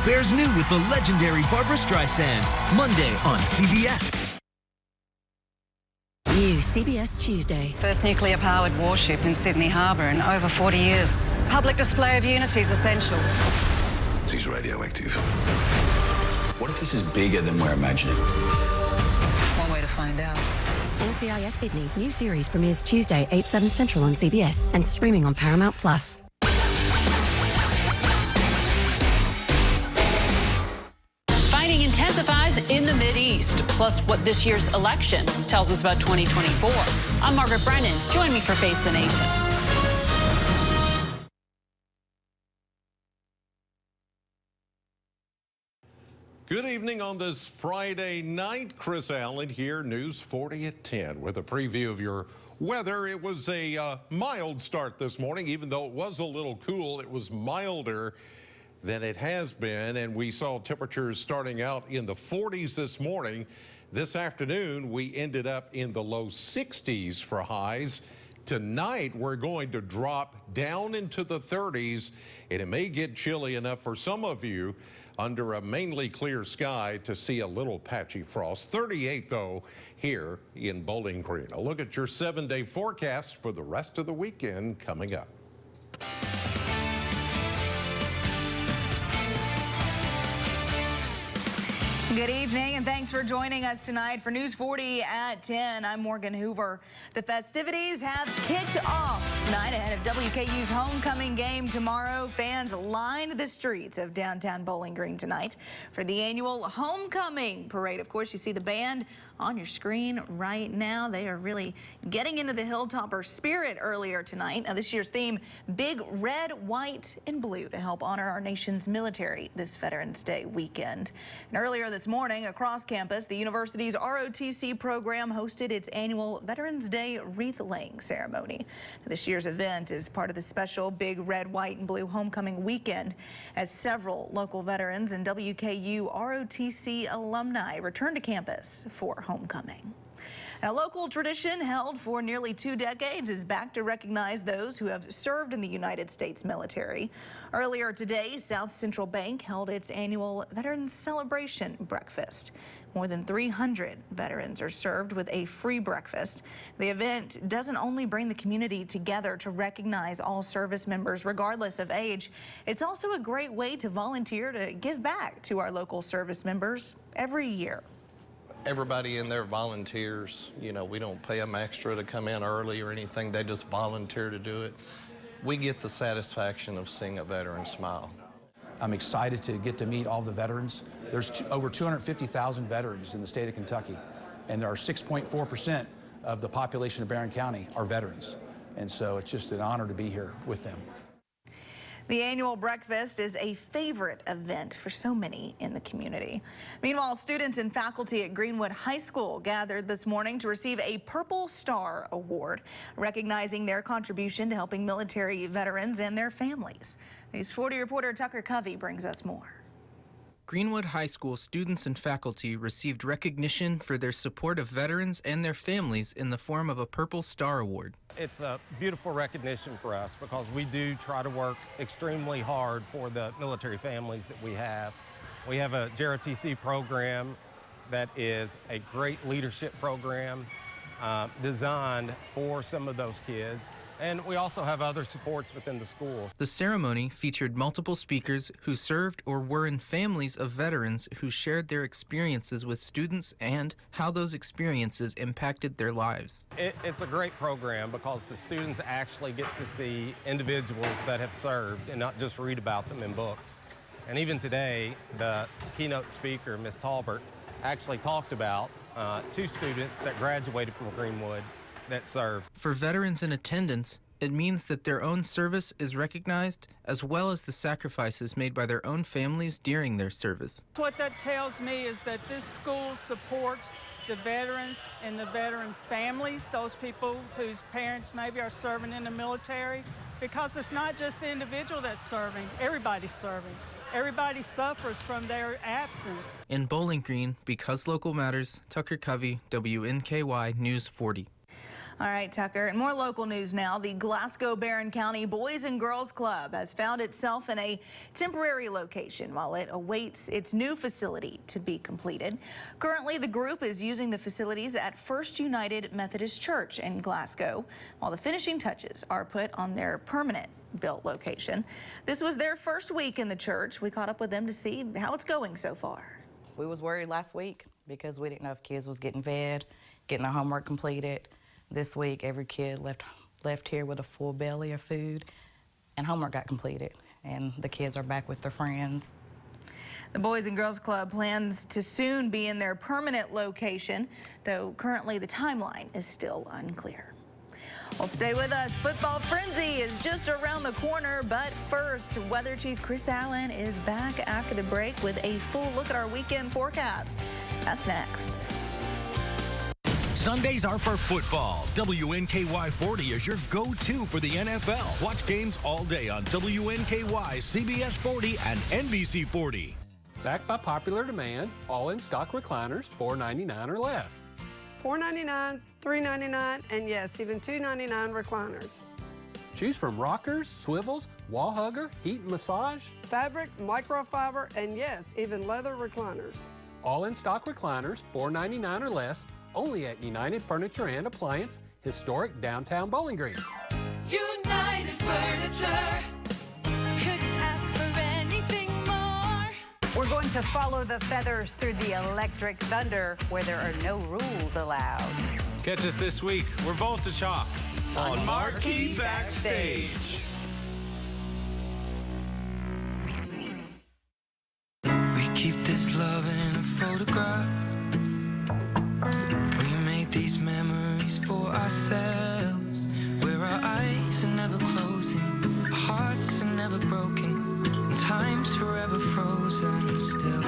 bears new with the legendary Barbra Streisand. Monday on CBS. New CBS Tuesday. First nuclear-powered warship in Sydney Harbour in over 40 years. Public display of unity is essential. He's radioactive. What if this is bigger than we're imagining? One way to find out. NCIS Sydney. New series premieres Tuesday, 8/7 Central on CBS and streaming on Paramount+. Fighting intensifies in the Mideast, plus what this year's election tells us about 2024. I'm Margaret Brennan. Join me for Face the Nation. Good evening on this Friday night. Chris Allen here, News 40 at 10 with a preview of your weather. It was a mild start this morning. Even though it was a little cool, it was milder than it has been, and we saw temperatures starting out in the 40s this morning. This afternoon, we ended up in the low 60s for highs. Tonight, we're going to drop down into the 30s, and it may get chilly enough for some of you under a mainly clear sky to see a little patchy frost. 38, though, here in Bowling Green. A look at your 7-day forecast for the rest of the weekend coming up. Good evening, and thanks for joining us tonight for News 40 at 10. I'm Morgan Hoover. The festivities have kicked off tonight ahead of WKU's homecoming game tomorrow. Fans lined the streets of downtown Bowling Green tonight for the annual homecoming parade. Of course, you see the band on your screen right now. They are really getting into the Hilltopper spirit earlier tonight. Now, this year's theme, Big Red, White, and Blue, to help honor our nation's military this Veterans Day weekend. And earlier this morning, across campus, the university's ROTC program hosted its annual Veterans Day wreath-laying ceremony. This year's event is part of the special Big Red, White, and Blue homecoming weekend, as several local veterans and WKU ROTC alumni return to campus for homecoming. A local tradition held for nearly 2 decades is back to recognize those who have served in the United States military. Earlier today, South Central Bank held its annual Veterans Celebration Breakfast. More than 300 veterans are served with a free breakfast. The event doesn't only bring the community together to recognize all service members regardless of age, it's also a great way to volunteer to give back to our local service members every year. Everybody in there volunteers. You know, we don't pay them extra to come in early or anything. They just volunteer to do it. We get the satisfaction of seeing a veteran smile. I'm excited to get to meet all the veterans. There's over 250,000 veterans in the state of Kentucky, and there are 6.4% of the population of Barron County are veterans. And so it's just an honor to be here with them. The annual breakfast is a favorite event for so many in the community. Meanwhile, students and faculty at Greenwood High School gathered this morning to receive a Purple Star Award, recognizing their contribution to helping military veterans and their families. News 40 reporter Tucker Covey brings us more. Greenwood High School students and faculty received recognition for their support of veterans and their families in the form of a Purple Star Award. It's a beautiful recognition for us because we do try to work extremely hard for the military families that we have. We have a JROTC program that is a great leadership program designed for some of those kids. And we also have other supports within the schools. The ceremony featured multiple speakers who served or were in families of veterans who shared their experiences with students and how those experiences impacted their lives. It's a great program because the students actually get to see individuals that have served and not just read about them in books. And even today, the keynote speaker, Ms. Talbert, actually talked about 2 students that graduated from Greenwood that served. For veterans in attendance, it means that their own service is recognized, as well as the sacrifices made by their own families during their service. What that tells me is that this school supports the veterans and the veteran families, those people whose parents maybe are serving in the military, because it's not just the individual that's serving, everybody's serving. Everybody suffers from their absence. In Bowling Green, because local matters, Tucker Covey, WNKY News 40. All right, Tucker, and more local news now. The Glasgow Barron County Boys and Girls Club has found itself in a temporary location while it awaits its new facility to be completed. Currently, the group is using the facilities at First United Methodist Church in Glasgow, while the finishing touches are put on their permanent built location. This was their first week in the church. We caught up with them to see how it's going so far. We was worried last week because we didn't know if kids was getting fed, getting their homework completed. This week, every kid left here with a full belly of food, and homework got completed, and the kids are back with their friends. The Boys and Girls Club plans to soon be in their permanent location, though currently the timeline is still unclear. Well, stay with us. Football frenzy is just around the corner, but first, Weather Chief Chris Allen is back after the break with a full look at our weekend forecast. That's next. Sundays are for football. WNKY 40 is your go-to for the NFL. Watch games all day on WNKY, CBS 40, and NBC 40. Backed by popular demand, all in stock recliners, $4.99 or less. $4.99, $3.99, and yes, even $2.99 recliners. Choose from rockers, swivels, wall hugger, heat and massage. Fabric, microfiber, and yes, even leather recliners. All in stock recliners, $4.99 or less, only at United Furniture and Appliance, historic downtown Bowling Green. United Furniture. Couldn't ask for anything more. We're going to follow the feathers through the electric thunder where there are no rules allowed. Catch us this week. We're Voltage Off on Marquee Backstage. We keep this love in a photograph. We made these memories for ourselves, where our eyes are never closing, our hearts are never broken, and time's forever frozen still.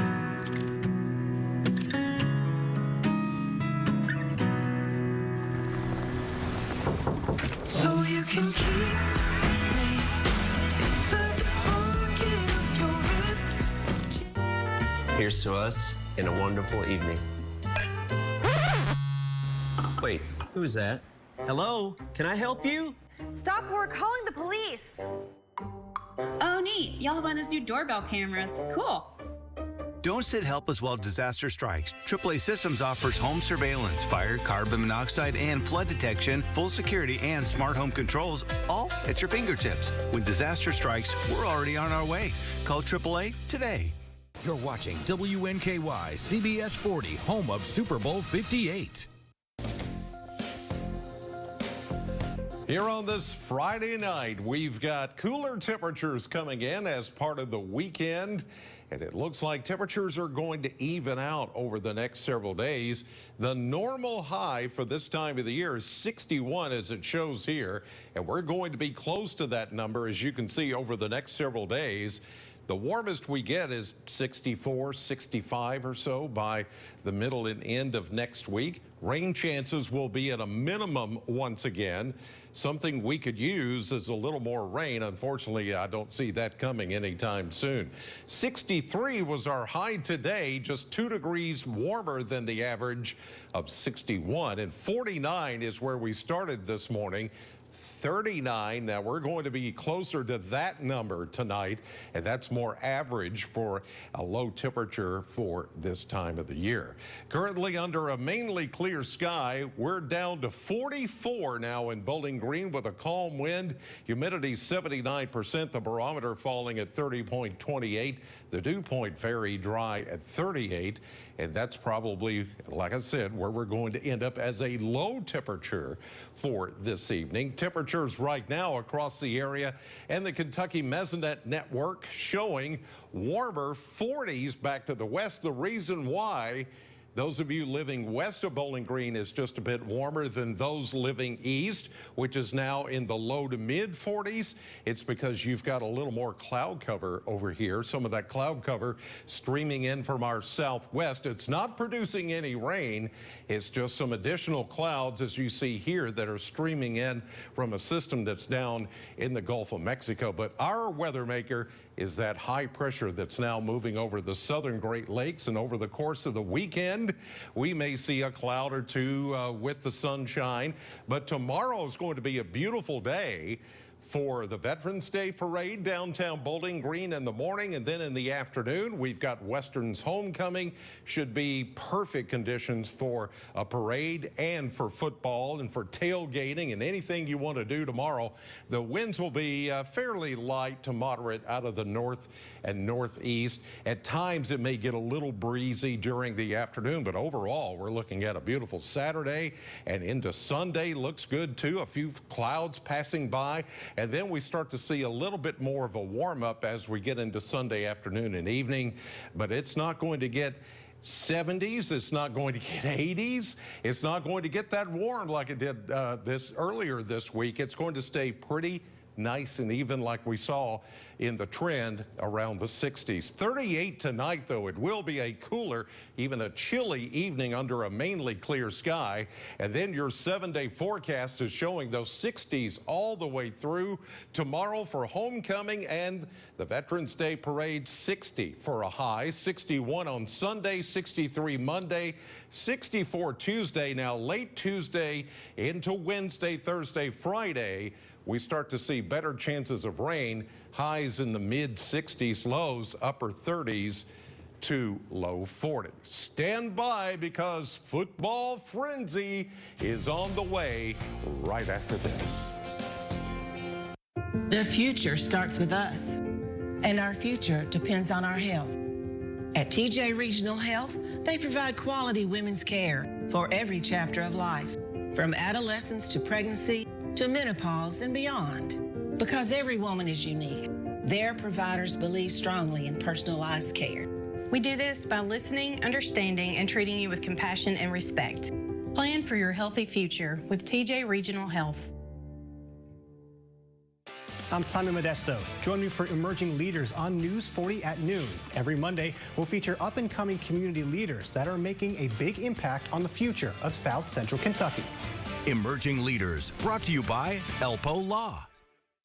So you can keep me inside the pocket of your ripped. Here's to us in a wonderful evening. Wait, who's that? Hello, can I help you? Stop, we're calling the police. Oh, neat. Y'all have one of those new doorbell cameras. Cool. Don't sit helpless while disaster strikes. AAA Systems offers home surveillance, fire, carbon monoxide, and flood detection, full security, and smart home controls, all at your fingertips. When disaster strikes, we're already on our way. Call AAA today. You're watching WNKY, CBS 40, home of Super Bowl 58. Here on this Friday night, we've got cooler temperatures coming in as part of the weekend, and it looks like temperatures are going to even out over the next several days. The normal high for this time of the year is 61, as it shows here, and we're going to be close to that number, as you can see, over the next several days. The warmest we get is 64, 65 or so by the middle and end of next week. Rain chances will be at a minimum once again. Something we could use is a little more rain. Unfortunately, I don't see that coming anytime soon. 63 was our high today, just 2 degrees warmer than the average of 61. And 49 is where we started this morning. 39. Now we're going to be closer to that number tonight, and that's more average for a low temperature for this time of the year. Currently under a mainly clear sky, we're down to 44 now in Bowling Green with a calm wind. Humidity 79%, the barometer falling at 30.28. The dew point very dry at 38. And that's probably, like I said, where we're going to end up as a low temperature for this evening. Temperatures right now across the area and the Kentucky Mesonet network showing warmer 40s back to the west. The reason why, those of you living west of Bowling Green, is just a bit warmer than those living east, which is now in the low to mid 40s. It's because you've got a little more cloud cover over here. Some of that cloud cover streaming in from our southwest. It's not producing any rain. It's just some additional clouds, as you see here, that are streaming in from a system that's down in the Gulf of Mexico. But our weather maker is that high pressure that's now moving over the southern Great Lakes, and over the course of the weekend, wind. We may see a cloud or two with the sunshine, but tomorrow is going to be a beautiful day for the Veterans Day Parade downtown Bowling Green in the morning, and then in the afternoon we've got Western's homecoming. Should be perfect conditions for a parade and for football and for tailgating and anything you want to do tomorrow. The winds will be fairly light to moderate out of the north and northeast. At times it may get a little breezy during the afternoon, but overall we're looking at a beautiful Saturday, and into Sunday looks good too. A few clouds passing by, and then we start to see a little bit more of a warm-up as we get into Sunday afternoon and evening. But it's not going to get 70s. It's not going to get 80s. It's not going to get that warm like it did earlier this week. It's going to stay pretty nice and even like we saw in the trend around the 60s. 38 tonight, though. It will be a cooler, even a chilly evening under a mainly clear sky. And then your 7-day forecast is showing those 60s all the way through. Tomorrow for homecoming and the Veterans Day Parade, 60 for a high, 61 on Sunday, 63 Monday, 64 Tuesday. Now late Tuesday into Wednesday, Thursday, Friday, we start to see better chances of rain, highs in the mid-60s, lows upper 30s to low 40s. Stand by, because football frenzy is on the way right after this. The future starts with us, and our future depends on our health. At TJ Regional Health, they provide quality women's care for every chapter of life, from adolescence to pregnancy, to menopause and beyond. Because every woman is unique, their providers believe strongly in personalized care. We do this by listening, understanding, and treating you with compassion and respect. Plan for your healthy future with TJ Regional Health. I'm Simon Modesto. Join me for Emerging Leaders on News 40 at noon. Every Monday, we'll feature up-and-coming community leaders that are making a big impact on the future of South Central Kentucky. Emerging Leaders, brought to you by Elpo Law.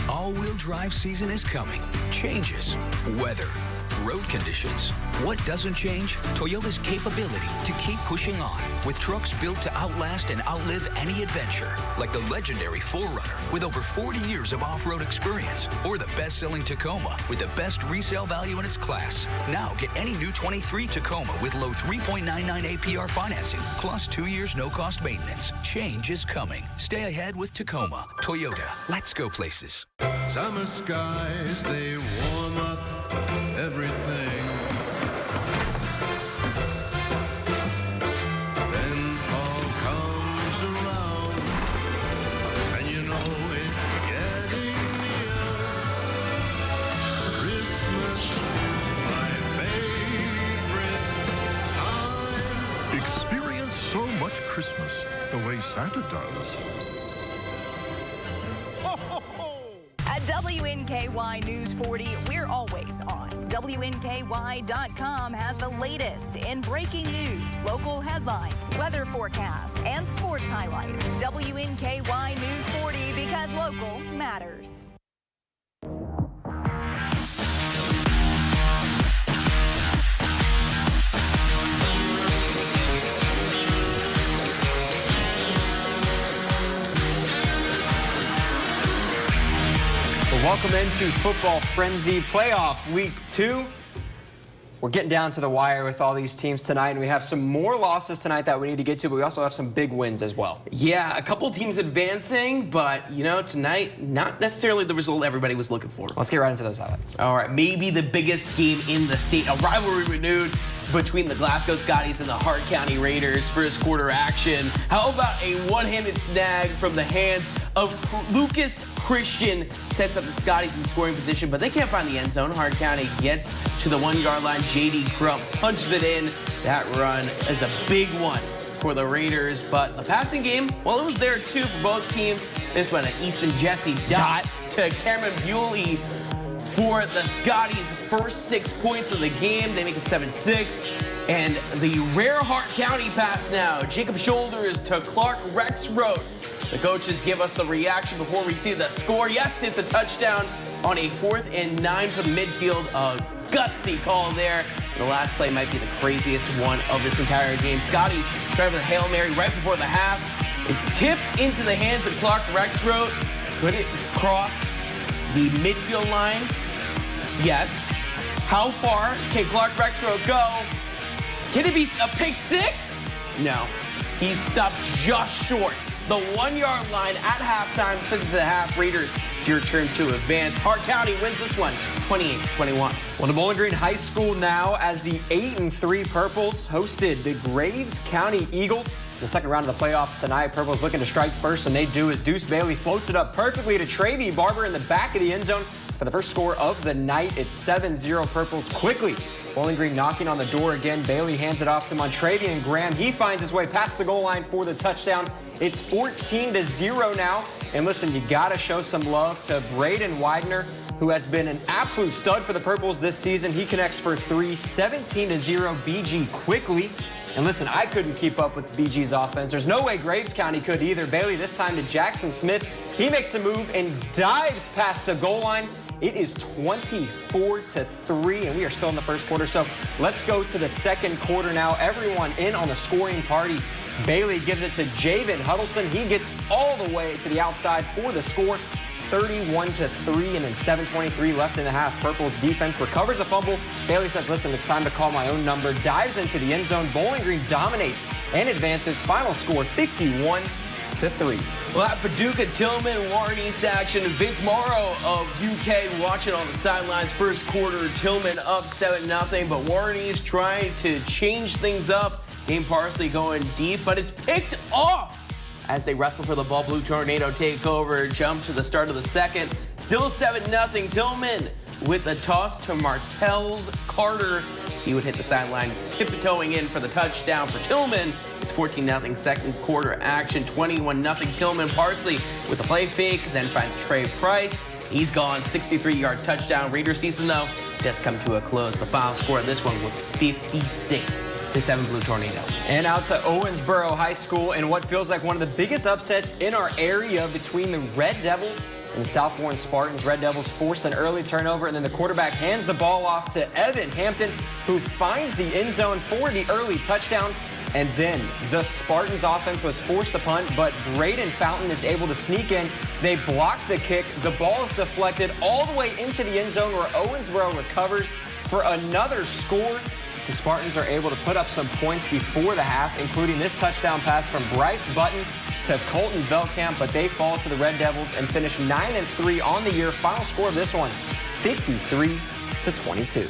All-wheel drive season is coming. Changes, weather, road conditions. What doesn't change? Toyota's capability to keep pushing on with trucks built to outlast and outlive any adventure, like the legendary 4Runner with over 40 years of off-road experience, or the best-selling Tacoma with the best resale value in its class. Now get any new 23 Tacoma with low 3.99 APR financing, plus 2 years no-cost maintenance. Change is coming. Stay ahead with Tacoma. Toyota. Let's go places. Summer skies, they warm up everything. Then fall comes around, and you know it's getting near. Christmas is my favorite time. Experience so much Christmas the way Santa does. At WNKY News 40, we're always on. WNKY.com has the latest in breaking news, local headlines, weather forecasts, and sports highlights. WNKY News 40, because local matters. Welcome into Football Frenzy Playoff Week 2. We're getting down to the wire with all these teams tonight, and we have some more losses tonight that we need to get to, but we also have some big wins as well. Yeah, a couple teams advancing, but, you know, tonight, not necessarily the result everybody was looking for. Let's get right into those highlights. All right, maybe the biggest game in the state, a rivalry renewed between the Glasgow Scotties and the Hart County Raiders. First quarter action. How about a one-handed snag from the hands of Lucas Christian? Sets up the Scotties in scoring position, but they can't find the end zone. Hart County gets to the 1-yard line. J.D. Crump punches it in. That run is a big one for the Raiders, but the passing game, well, it was there too for both teams. This one, an Easton Jesse dot to Cameron Bewley for the Scotties' first 6 points of the game. They make it 7-6. And the rare Hart County pass now. Jacob Shoulders to Clark Rexroth. The coaches give us the reaction before we see the score. Yes, it's a touchdown on a 4th and 9 from the midfield. gutsy call there. The last play might be the craziest one of this entire game. Scotty's trying for the Hail Mary right before the half. It's tipped into the hands of Clark Rexroth. Could it cross the midfield line? Yes. How far can Clark Rexroth go? Can it be a pick six? No. He's stopped just short. The 1 yard line at halftime sends the half. Raiders, it's your turn to advance. Hart County wins this one, 28-21. Well, the Bowling Green High School now, as the 8-3 Purples hosted the Graves County Eagles. In the second round of the playoffs tonight, Purples looking to strike first, and they do as Deuce Bailey floats it up perfectly to Travie Barber in the back of the end zone for the first score of the night. It's 7-0 Purples quickly. Bowling Green knocking on the door again. Bailey hands it off to Montravian Graham. He finds his way past the goal line for the touchdown. It's 14-0 now. And listen, you got to show some love to Braden Widener, who has been an absolute stud for the Purples this season. He connects for 3, 17-0 BG quickly. And listen, I couldn't keep up with BG's offense. There's no way Graves County could either. Bailey this time to Jackson Smith. He makes the move and dives past the goal line. It is 24-3, and we are still in the first quarter. So let's go to the second quarter now. Everyone in on the scoring party. Bailey gives it to Javen Huddleston. He gets all the way to the outside for the score. 31-3, and then 7:23 left in the half. Purple's defense recovers a fumble. Bailey says, listen, it's time to call my own number. Dives into the end zone. Bowling Green dominates and advances. Final score 51-3. Well, at Paducah, Tillman, Warren East action. Vince Morrow of UK watching on the sidelines. First quarter, Tillman up 7-0, but Warren East trying to change things up. Game Parsley going deep, but it's picked off as they wrestle for the ball. Blue Tornado take over, jump to the start of the second. Still 7-0. Tillman with a toss to Martell's Carter. He would hit the sideline, tiptoeing in for the touchdown for Tillman. It's 14-0 second quarter action, 21-0 Tillman. Parsley with the play fake, then finds Trey Price. He's gone, 63-yard touchdown. Raider season, though, does come to a close. The final score of this one was 56-7 Blue Tornado. And out to Owensboro High School in what feels like one of the biggest upsets in our area between the Red Devils and the South Warren Spartans. Red Devils forced an early turnover, and then the quarterback hands the ball off to Evan Hampton, who finds the end zone for the early touchdown. And then the Spartans offense was forced to punt, but Braden Fountain is able to sneak in. They block the kick. The ball is deflected all the way into the end zone where Owensboro recovers for another score. The Spartans are able to put up some points before the half, including this touchdown pass from Bryce Button to Colton Velkamp, but they fall to the Red Devils and finish 9-3 on the year. Final score of this one, 53-22.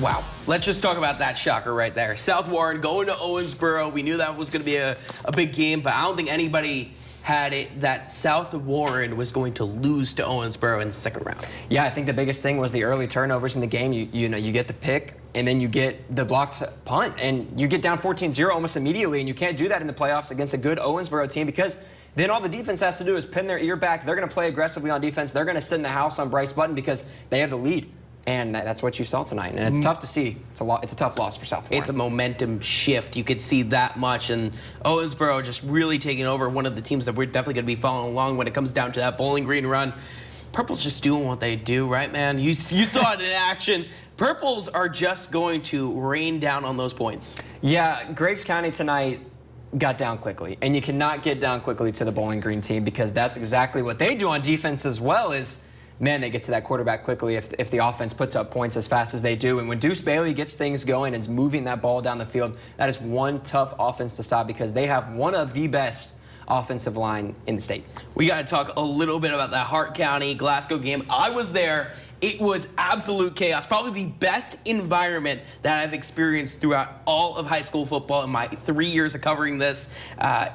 Wow. Let's just talk about that shocker right there. South Warren going to Owensboro. We knew that was going to be a big game, but I don't think anybody had it that South Warren was going to lose to Owensboro in the second round. Yeah, I think the biggest thing was the early turnovers in the game. You know, you get the pick, and then you get the blocked punt, and you get down 14-0 almost immediately, and you can't do that in the playoffs against a good Owensboro team because then all the defense has to do is pin their ear back. They're going to play aggressively on defense. They're going to sit in the house on Bryce Button because they have the lead. And that's what you saw tonight, and it's tough to see. It's a tough loss for South Warren. It's a momentum shift. You could see that much, and Owensboro just really taking over, one of the teams that we're definitely going to be following along when it comes down to that Bowling Green run. Purple's just doing what they do, right, man? You saw it in action. Purples are just going to rain down on those points. Yeah, Graves County tonight got down quickly, and you cannot get down quickly to the Bowling Green team because that's exactly what they do on defense as well. Man, they get to that quarterback quickly if the offense puts up points as fast as they do. And when Deuce Bailey gets things going and is moving that ball down the field, that is one tough offense to stop because they have one of the best offensive line in the state. We got to talk a little bit about that Hart County Glasgow game. I was there. It was absolute chaos. Probably the best environment that I've experienced throughout all of high school football in my 3 years of covering this.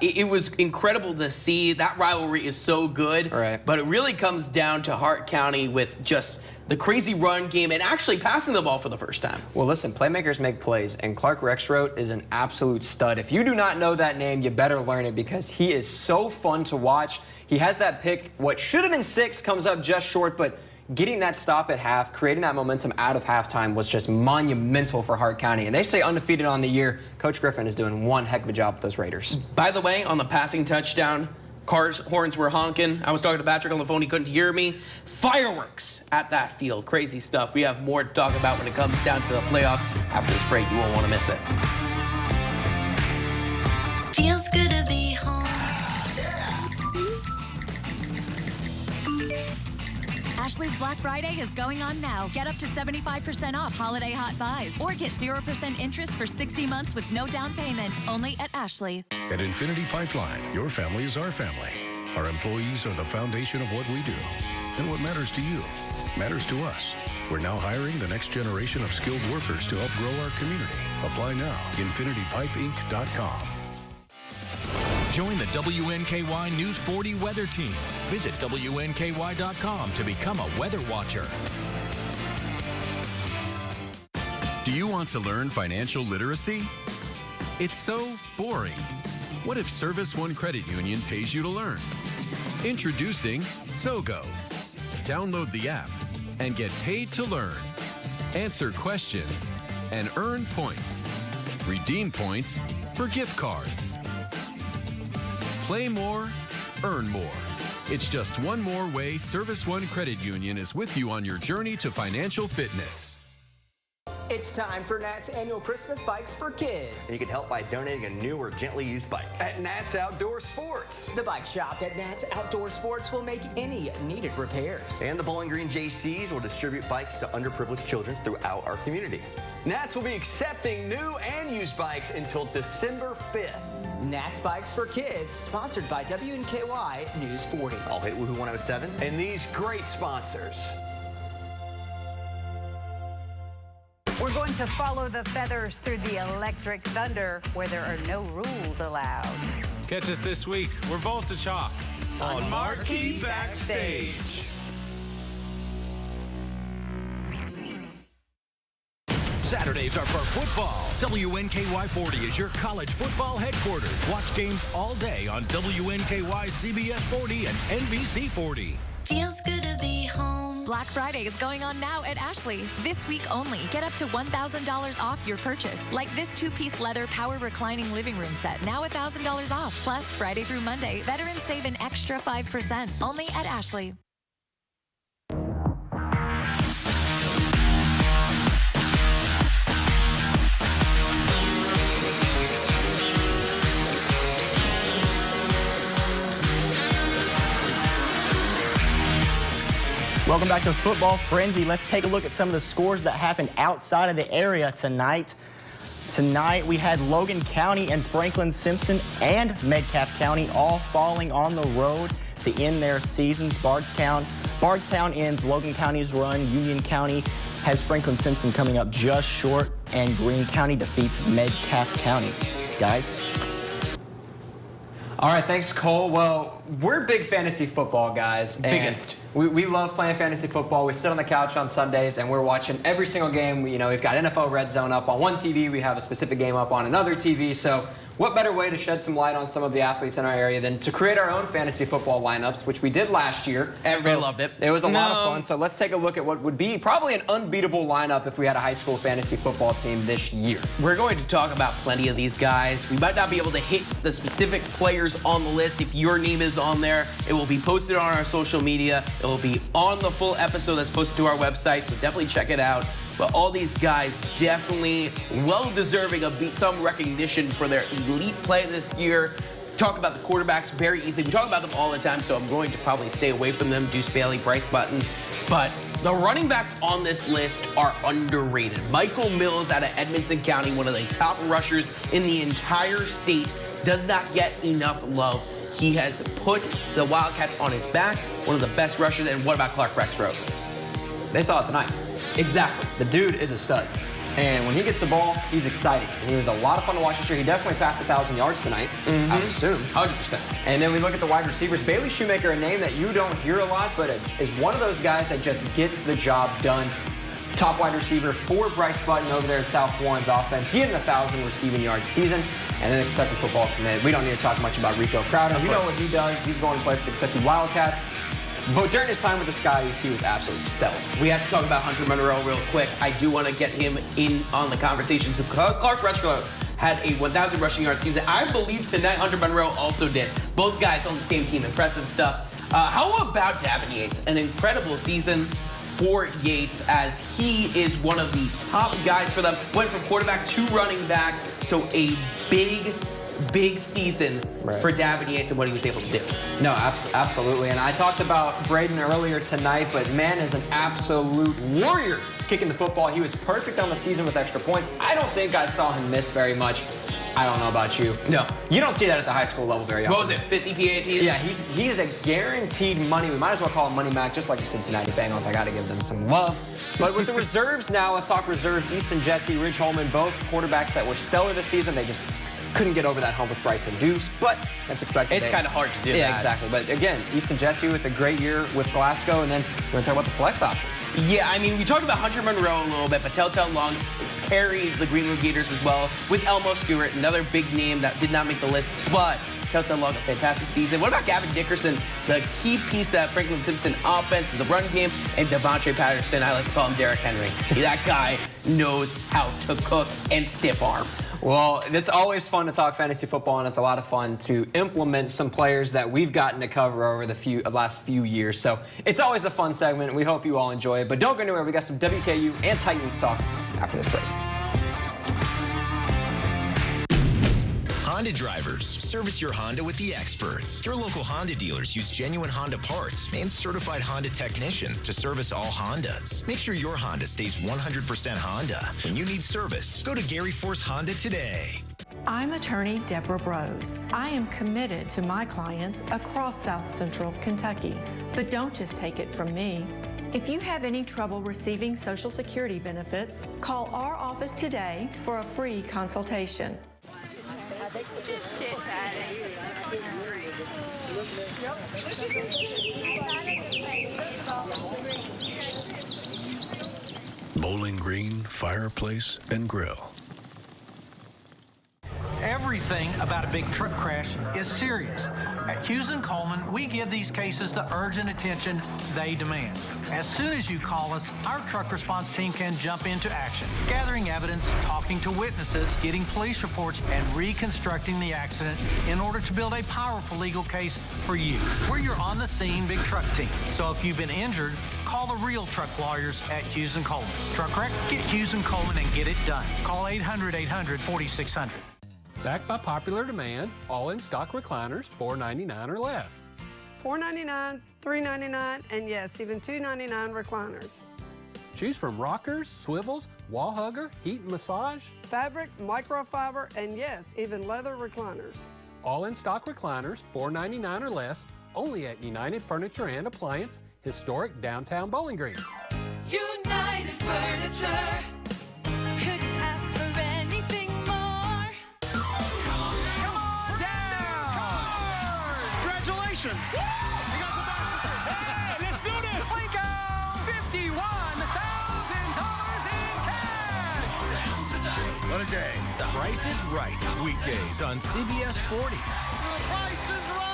It was incredible to see. That rivalry is so good. Right. But it really comes down to Hart County with just the crazy run game and actually passing the ball for the first time. Well, listen, playmakers make plays, and Clark Rexroth is an absolute stud. If you do not know that name, you better learn it because he is so fun to watch. He has that pick. What should have been 6 comes up just short, but getting that stop at half, creating that momentum out of halftime was just monumental for Hart County. And they stay undefeated on the year. Coach Griffin is doing one heck of a job with those Raiders. By the way, on the passing touchdown, horns were honking. I was talking to Patrick on the phone. He couldn't hear me. Fireworks at that field. Crazy stuff. We have more to talk about when it comes down to the playoffs after this break. You won't want to miss it. Feels good to be home. Ashley's Black Friday is going on now. Get up to 75% off holiday hot buys or get 0% interest for 60 months with no down payment. Only at Ashley. At Infinity Pipeline, your family is our family. Our employees are the foundation of what we do. And what matters to you matters to us. We're now hiring the next generation of skilled workers to help grow our community. Apply now. InfinityPipeInc.com. Join the WNKY News 40 weather team. Visit WNKY.com to become a weather watcher. Do you want to learn financial literacy? It's so boring. What if Service One Credit Union pays you to learn? Introducing Zogo. Download the app and get paid to learn. Answer questions and earn points. Redeem points for gift cards. Play more, earn more. It's just one more way Service One Credit Union is with you on your journey to financial fitness. It's time for Nat's annual Christmas Bikes for Kids. And you can help by donating a new or gently used bike. At Nat's Outdoor Sports. The bike shop at Nat's Outdoor Sports will make any needed repairs. And the Bowling Green JCs will distribute bikes to underprivileged children throughout our community. Nat's will be accepting new and used bikes until December 5th. Nat's Bikes for Kids, sponsored by WNKY News 40. I'll hit Woohoo 107. And these great sponsors. We're going to follow the feathers through the electric thunder where there are no rules allowed. Catch us this week. We're Voltage Hawk on Marquee Backstage. Saturdays are for football. WNKY 40 is your college football headquarters. Watch games all day on WNKY, CBS 40, and NBC 40. Feels good to be home. Black Friday is going on now at Ashley. This week only. Get up to $1,000 off your purchase. Like this 2-piece leather power reclining living room set. Now $1,000 off. Plus, Friday through Monday, veterans save an extra 5%. Only at Ashley. Welcome back to Football Frenzy. Let's take a look at some of the scores that happened outside of the area tonight. Tonight we had Logan County and Franklin Simpson and Metcalfe County all falling on the road to end their seasons. Bardstown ends Logan County's run. Union County has Franklin Simpson coming up just short, and Greene County defeats Metcalfe County. Guys? All right, thanks, Cole. Well, we're big fantasy football guys. Biggest. We love playing fantasy football. We sit on the couch on Sundays, and we're watching every single game. We've got NFL Red Zone up on one TV. We have a specific game up on another TV. So what better way to shed some light on some of the athletes in our area than to create our own fantasy football lineups, which we did last year. Everybody loved it. It was a lot of fun. So let's take a look at what would be probably an unbeatable lineup if we had a high school fantasy football team this year. We're going to talk about plenty of these guys. We might not be able to hit the specific players on the list. If your name is on there, it will be posted on our social media. It will be on the full episode that's posted to our website, so definitely check it out. But all these guys definitely well-deserving of some recognition for their elite play this year. Talk about the quarterbacks very easily. We talk about them all the time, so I'm going to probably stay away from them. Deuce Bailey, Bryce Button. But the running backs on this list are underrated. Michael Mills out of Edmonson County, one of the top rushers in the entire state, does not get enough love. He has put the Wildcats on his back, one of the best rushers. And what about Clark Rexroth? They saw it tonight. Exactly. The dude is a stud. And when he gets the ball, he's excited. And he was a lot of fun to watch this year. He definitely passed 1,000 yards tonight, I would assume. 100%. And then we look at the wide receivers. Bailey Shoemaker, a name that you don't hear a lot, but is one of those guys that just gets the job done. Top wide receiver for Bryce Button over there in South Warren's offense. He had an 1,000 receiving yard season. And then the Kentucky football committee. We don't need to talk much about Rico Crowder. You know what he does. He's going to play for the Kentucky Wildcats. But during his time with the Scotties, he was absolutely stellar. We have to talk about Hunter Monroe real quick. I do want to get him in on the conversation. So Clark Rexroth had a 1,000 rushing yard season. I believe tonight Hunter Monroe also did. Both guys on the same team. Impressive stuff. How about Davin Yates? An incredible season. for Yates, as he is one of the top guys for them. Went from quarterback to running back, so a big season for Davin Yates and what he was able to do. No, absolutely. And I talked about Braden earlier tonight, but man is an absolute warrior kicking the football. He was perfect on the season with extra points. I don't think I saw him miss very much. I don't know about you. No. You don't see that at the high school level very often. What was it, 50 PATs? Yeah, he is a guaranteed money. We might as well call him Money Mac, just like the Cincinnati Bengals. I got to give them some love. But with the reserves now, let's talk reserves. Easton Jesse, Ridge Holman, both quarterbacks that were stellar this season. They just couldn't get over that hump with Bryson Deuce, but that's expected. It's kind of hard to do Yeah, that. exactly. But again, Easton Jesse with a great year with Glasgow, and then we're going to talk about the flex options. Yeah, I mean, we talked about Hunter Monroe a little bit, but Telltale Long carried the Greenwood Gators as well with Elmo Stewart, another big name that did not make the list, but Telltale Long, a fantastic season. What about Gavin Dickerson, the key piece of that Franklin Simpson offense, the run game, and Devontae Patterson, I like to call him Derrick Henry. That guy knows how to cook and stiff arm. Well, it's always fun to talk fantasy football, and it's a lot of fun to implement some players that we've gotten to cover over the last few years. So it's always a fun segment, and we hope you all enjoy it. But don't go anywhere. We got some WKU and Titans talk after this break. Honda drivers, service your Honda with the experts. Your local Honda dealers use genuine Honda parts and certified Honda technicians to service all Hondas. Make sure your Honda stays 100% Honda. When you need service, go to Gary Force Honda today. I'm attorney Deborah Brose. I am committed to my clients across South Central Kentucky. But don't just take it from me. If you have any trouble receiving Social Security benefits, call our office today for a free consultation. Bowling Green Fireplace and Grill. Everything about a big truck crash is serious. At Hughes & Coleman, we give these cases the urgent attention they demand. As soon as you call us, our truck response team can jump into action, gathering evidence, talking to witnesses, getting police reports, and reconstructing the accident in order to build a powerful legal case for you. We're your on-the-scene big truck team. So if you've been injured, call the real truck lawyers at Hughes & Coleman. Truck wreck? Get Hughes & Coleman and get it done. Call 800-800-4600. Backed by popular demand, all in stock recliners, $4.99 or less. $4.99, $3.99, and yes, even $2.99 recliners. Choose from rockers, swivels, wall hugger, heat and massage, fabric, microfiber, and yes, even leather recliners. All in stock recliners, $4.99 or less, only at United Furniture and Appliance, historic downtown Bowling Green. United Furniture. Couldn't ask for anything more. Come on down! Congratulations! You got the best. Hey, let's do this! Waco! $51,000 in cash! What a day. The Price is Right. Weekdays on CBS 40. The price is right!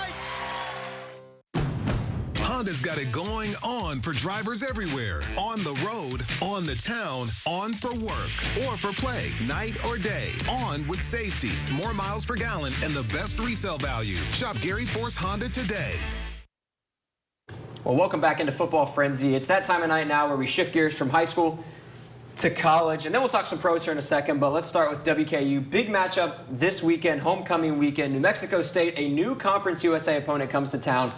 Honda's got it going on for drivers everywhere. On the road, on the town, on for work or for play, night or day. On with safety, more miles per gallon, and the best resale value. Shop Gary Force Honda today. Well, welcome back into Football Frenzy. It's that time of night now where we shift gears from high school to college, and then we'll talk some pros here in a second, but let's start with WKU. Big matchup this weekend, homecoming weekend. New Mexico State, a new Conference USA opponent comes to town.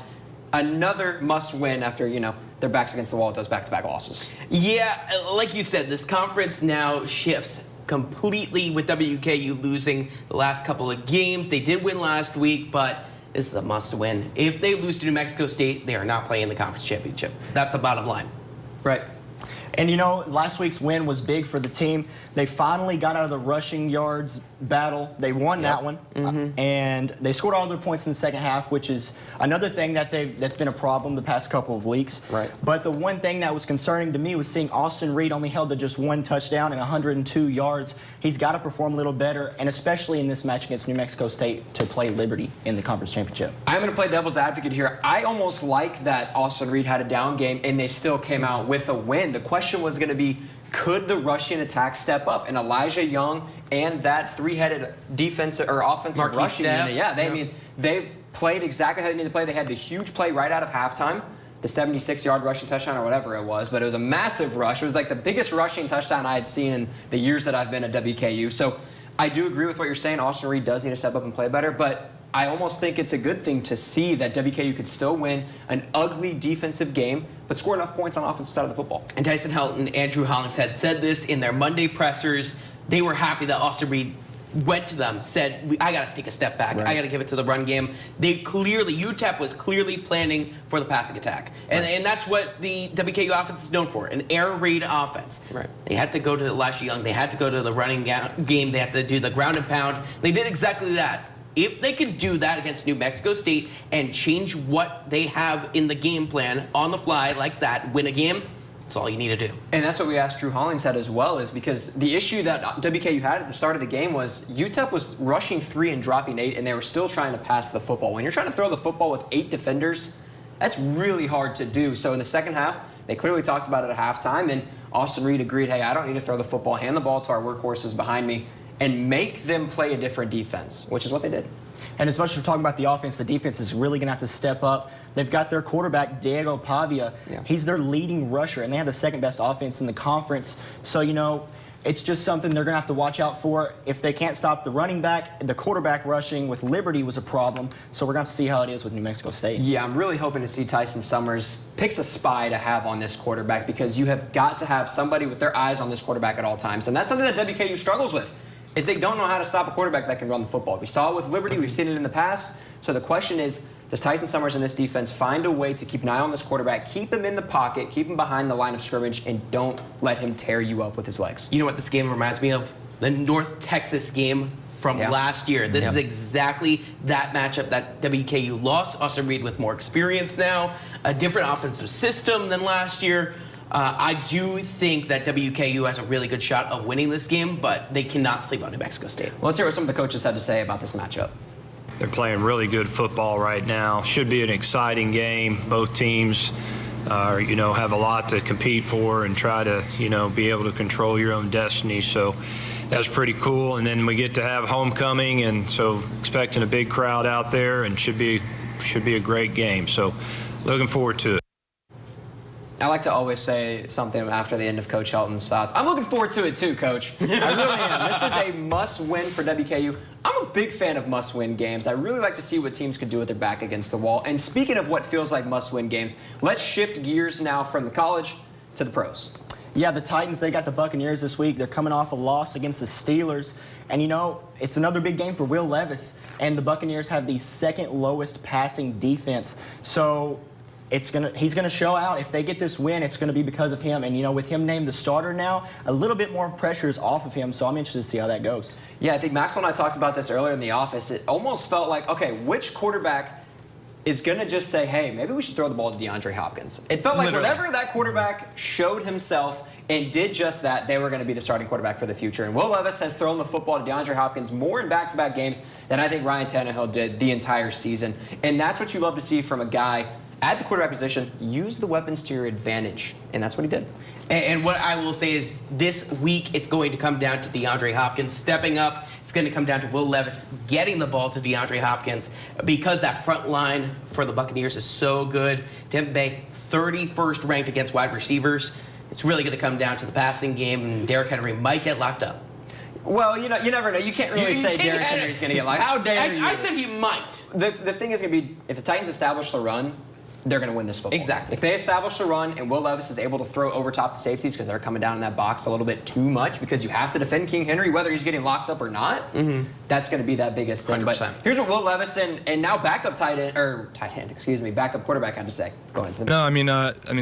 Another must-win after, their backs against the wall with those back-to-back losses. Yeah, like you said, this conference now shifts completely with WKU losing the last couple of games. They did win last week, but this is a must-win. If they lose to New Mexico State, they are not playing the conference championship. That's the bottom line. Right. And last week's win was big for the team. They finally got out of the rushing yards battle. They won that one, and they scored all their points in the second half, which is another thing that's been a problem the past couple of weeks. Right. But the one thing that was concerning to me was seeing Austin Reed only held to just one touchdown and 102 yards. He's got to perform a little better, and especially in this match against New Mexico State to play Liberty in the conference championship. I'm going to play devil's advocate here. I almost like that Austin Reed had a down game, and they still came out with a win. The question was going to be, could the rushing attack step up? And Elijah Young and that three-headed defensive or offensive rushing unit, they played exactly how they needed to play. They had the huge play right out of halftime the 76-yard rushing touchdown or whatever it was, but it was a massive rush. It was like the biggest rushing touchdown I had seen in the years that I've been at WKU. So I do agree with what you're saying. Austin Reed does need to step up and play better, but I almost think it's a good thing to see that WKU could still win an ugly defensive game, but score enough points on the offensive side of the football. And Tyson Helton, Andrew Hollingshead said this in their Monday pressers. They were happy that Austin Reed went to them, said, I got to take a step back. Right. I got to give it to the run game. UTEP was clearly planning for the passing attack. And that's what the WKU offense is known for, an air raid offense. Right. They had to go to Lashley Young. They had to go to the running game. They had to do the ground and pound. They did exactly that. If they could do that against New Mexico State and change what they have in the game plan on the fly like that, win a game, that's all you need to do. And that's what we asked Drew Hollingshead as well, is because the issue that WKU had at the start of the game was UTEP was rushing 3 and dropping 8, and they were still trying to pass the football. When you're trying to throw the football with 8 defenders, that's really hard to do. So in the second half, they clearly talked about it at halftime, and Austin Reed agreed, hey, I don't need to throw the football, hand the ball to our workhorses behind me, and make them play a different defense, which is what they did. And as much as we're talking about the offense, the defense is really going to have to step up. They've got their quarterback, Diego Pavia. Yeah. He's their leading rusher, and they have the second best offense in the conference. So, you know, it's just something they're going to have to watch out for. If they can't stop the running back, the quarterback rushing with Liberty was a problem. So we're going to have to see how it is with New Mexico State. Yeah, I'm really hoping to see Tyson Summers picks a spy to have on this quarterback, because you have got to have somebody with their eyes on this quarterback at all times. And that's something that WKU struggles with, is they don't know how to stop a quarterback that can run the football. We saw it with Liberty. We've seen it in the past. So the question is, does Tyson Summers in this defense find a way to keep an eye on this quarterback, keep him in the pocket, keep him behind the line of scrimmage, and don't let him tear you up with his legs? You know what this game reminds me of? The North Texas game from last year. This is exactly that matchup that WKU lost. Austin Reed with more experience now, a different offensive system than last year. I do think that WKU has a really good shot of winning this game, but they cannot sleep on New Mexico State. Well, let's hear what some of the coaches had to say about this matchup. They're playing really good football right now. Should be an exciting game. Both teams have a lot to compete for and try to, be able to control your own destiny. So that's pretty cool. And then we get to have homecoming, and so expecting a big crowd out there, and should be a great game. So looking forward to it. I like to always say something after the end of Coach Helton's thoughts. I'm looking forward to it too, Coach. I really am. This is a must-win for WKU. I'm a big fan of must-win games. I really like to see what teams can do with their back against the wall. And speaking of what feels like must-win games, let's shift gears now from the college to the pros. Yeah, the Titans, they got the Buccaneers this week. They're coming off a loss against the Steelers. And, it's another big game for Will Levis. And the Buccaneers have the second lowest passing defense. So he's gonna show out. If they get this win, it's gonna be because of him. And with him named the starter now, a little bit more pressure is off of him. So I'm interested to see how that goes. Yeah, I think Maxwell and I talked about this earlier in the office. It almost felt like, okay, which quarterback is gonna just say, hey, maybe we should throw the ball to DeAndre Hopkins? It felt like whenever that quarterback showed himself and did just that, they were gonna be the starting quarterback for the future. And Will Levis has thrown the football to DeAndre Hopkins more in back-to-back games than I think Ryan Tannehill did the entire season. And that's what you love to see from a guy at the quarterback position. Use the weapons to your advantage, and that's what he did. And what I will say is this week it's going to come down to DeAndre Hopkins stepping up. It's going to come down to Will Levis getting the ball to DeAndre Hopkins, because that front line for the Buccaneers is so good. Tampa Bay 31st ranked against wide receivers. It's really going to come down to the passing game, and Derrick Henry might get locked up. Well, you never know. You can't really say Derrick Henry's going to get locked up. How dare you? I said he might. The thing is going to be, if the Titans establish the run, they're going to win this football. Exactly. If they establish the run and Will Levis is able to throw over top the safeties because they're coming down in that box a little bit too much, because you have to defend King Henry whether he's getting locked up or not, that's going to be that biggest thing. 100%. But here's what Will Levis and now backup backup quarterback had to say. Go ahead. No, I mean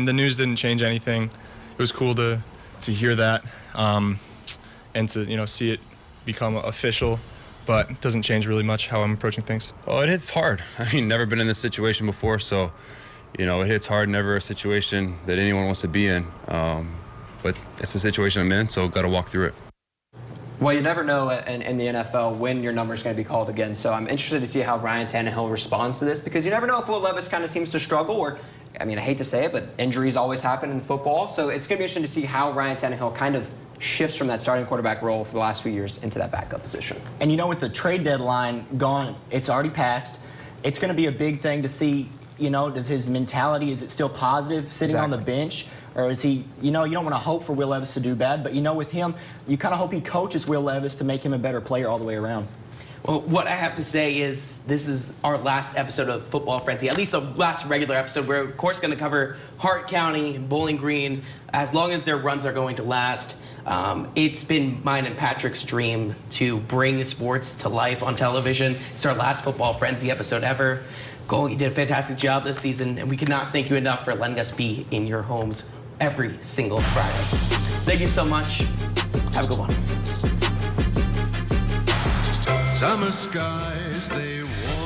the news didn't change anything. It was cool to hear that and to see it become official. But it doesn't change really much how I'm approaching things. Oh, it hits hard. Never been in this situation before, so it hits hard. Never a situation that anyone wants to be in. But it's the situation I'm in, so got to walk through it. Well, you never know in the NFL when your number is going to be called again. So I'm interested to see how Ryan Tannehill responds to this, because you never know if Will Levis kind of seems to struggle, or, I hate to say it, but injuries always happen in football. So it's going to be interesting to see how Ryan Tannehill kind of shifts from that starting quarterback role for the last few years into that backup position. And with the trade deadline gone, it's already passed. It's going to be a big thing to see You know, does his mentality, is it still positive sitting on the bench? Or is he, you know, you don't want to hope for Will Levis to do bad, but you know, with him, you kind of hope he coaches Will Levis to make him a better player all the way around. Well, what I have to say is this is our last episode of Football Frenzy, at least the last regular episode. We're, of course, going to cover Hart County and Bowling Green as long as their runs are going to last. It's been mine and Patrick's dream to bring sports to life on television. It's our last Football Frenzy episode ever. Cole, you did a fantastic job this season, and we cannot thank you enough for letting us be in your homes every single Friday. Thank you so much. Have a good one. Summer skies, they warm.